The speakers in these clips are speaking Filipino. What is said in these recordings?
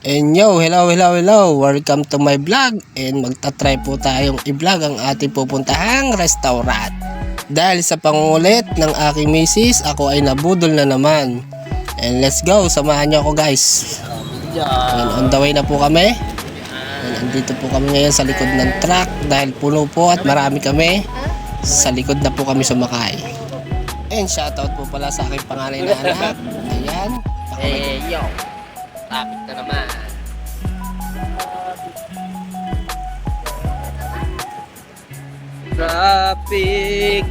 And yo, hello, welcome to my vlog. And magta-try po tayong i-vlog ang ating pupuntahang restaurant. Dahil sa pangungulit ng aking misis, ako ay nabudol na naman. And let's go, samahan niyo ako guys. And on the way na po kami. And andito po kami ngayon sa likod ng truck dahil puno po at marami kami. Sa likod na po kami sumakay. And shoutout po pala sa aking panganay na anak. Ayan. Yo, traffic na naman. Traffic.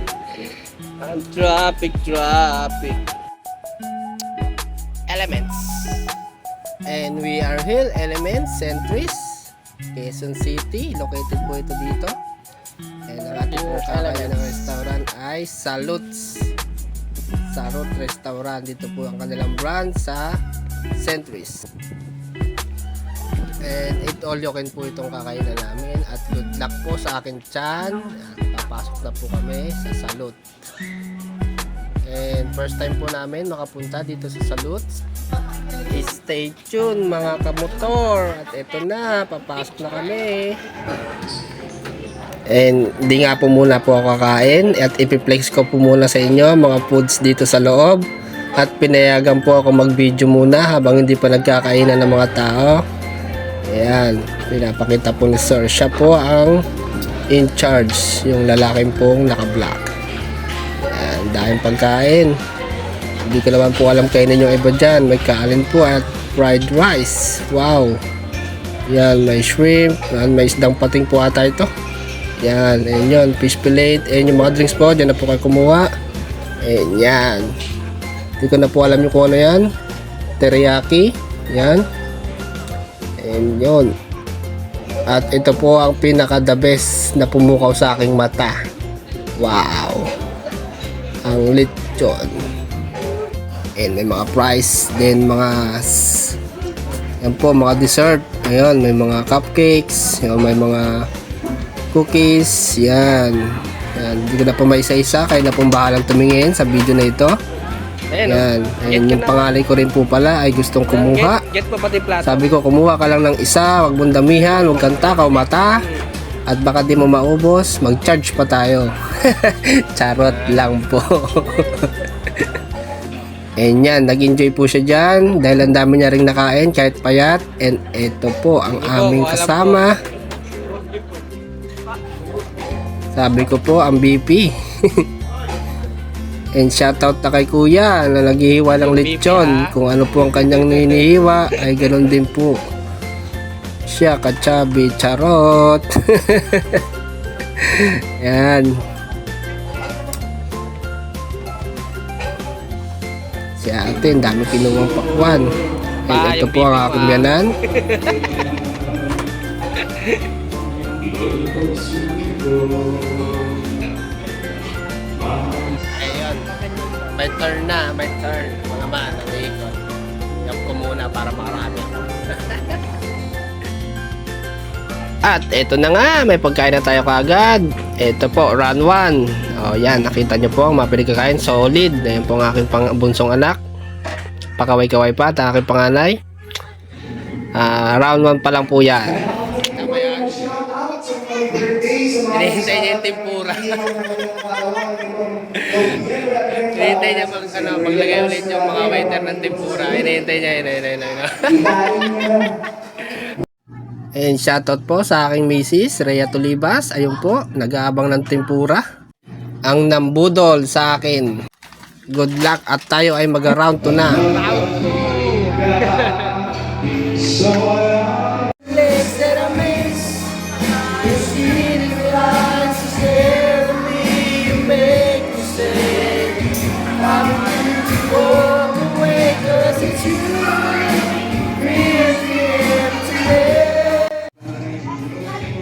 Ang traffic. Elements. And we are here, Elements Centris, Quezon City. Located po ito dito. And ang ating po kakain ng restaurant ay Salutes. Sarot Restaurant. Dito po ang kanilang brand sa Centris. And it all you can po itong kakainan namin. At good luck po sa akin tiyan. Papasok na po kami sa Salute. And first time po namin makapunta dito sa Salute. Stay tuned mga kamotor. At ito na, papasok na kami. And di nga po muna po ako kakain. At ipiplex ko po muna sa inyo mga foods dito sa loob. At pinayagan po ako mag-video muna habang hindi pa nagkakainan ng mga tao. Ayan, pinapakita po ni Sir. Siya po ang in charge, yung lalaking pong naka-black. Ayan, dahil pagkain. Hindi ko naman po alam kainin yung iba dyan. May kanin po at fried rice. Wow. Yan, may shrimp. Yan, may isdang pating po ata ito. Yan, ayan yun. Fish fillet. Ayan yung mga drinks po. Diyan na po kayo kumuha. Ayan yan. Hindi ko na po alam yung kung ano yan. Teriyaki. Yan. Ayan yun. At ito po ang pinaka the best na pumukaw sa aking mata. Wow. Ang lechon. And may mga fries. Then mga yan po mga dessert. Ayan, may mga cupcakes. Ayan, may mga cookies. Yan. Yan. Hindi ko na po may isa-isa. Kaya na pong bahalang tumingin sa video na ito. Yan. Ayan, yung pangalan ko rin po pala ay gustong kumuha. Get pa pati plato. Sabi ko, kumuha ka lang ng isa. Huwag mong damihan. Huwag kang takaw mata. At baka di mo maubos, mag-charge pa tayo. Charot lang po. And yan, nag-enjoy po siya dyan. Dahil ang dami niya rin nakain kahit payat. And ito po ang aming kasama. Sabi ko po, ang BP. And shoutout na kay kuya na naghihiwa ng lechon. Kung ano po ang kanyang hinihiwa ay ganoon din po siya kachabi. Charot. Yan. Si ate, dami kinuwang pakwan. And ito po ang aking biyanan. Ayun, may turn na, may turn. Mga man, nag-iikot. Yap ko muna para makarami. At ito na nga, may pagkain na tayo kaagad. Ito po, run 1. O yan, nakita nyo po ang mga pinagkakain. Solid. Ayan po ang aking bunsong anak. Pakaway-kaway pa, at ang aking panganay. Round 1 pa lang po yan. Tama yan. Hinihintay niya yung tempura. Hinihintay niya maglagay ulit yung mga waiter ng tempura. Hinihintay niya. And shoutout po sa aking misis, Rhea Tulibas. Ayun po, nag-aabang ng tempura. Ang nambudol sa akin. Good luck at tayo ay mag-round 2 na.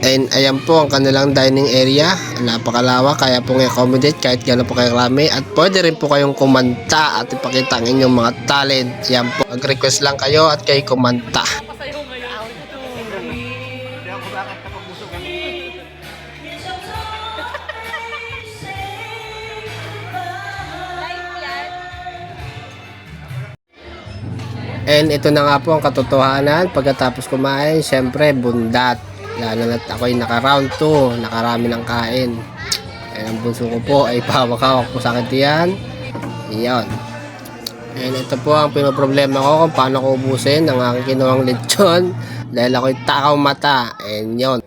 And ayan po ang kanilang dining area. Napakalawak, kaya pong i-accommodate kahit gano'n po kayo karami. At pwede rin po kayong kumanta at ipakita ang inyong mga talent. Ayan po, mag-request lang kayo at kayo kumanta. And ito na nga po ang katotohanan. Pagkatapos kumain, syempre bundat. Lalo na't ako'y naka-round 2, nakarami ng kain. And ang bunso ko po ay pahawak-hawak po sa akin yan. Iyon. And ito po ang pinoproblema ko kung paano ko ubusin ang aking kinuhang lechon. Dahil ako'y takaw mata. And yon.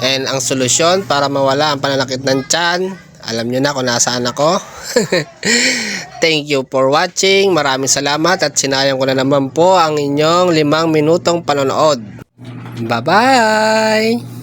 And ang solusyon para mawala ang pananakit ng tiyan, alam nyo na kung nasaan ako. Thank you for watching. Maraming salamat at sinayang ko na naman po ang inyong 5 minutong panonood. Bye-bye!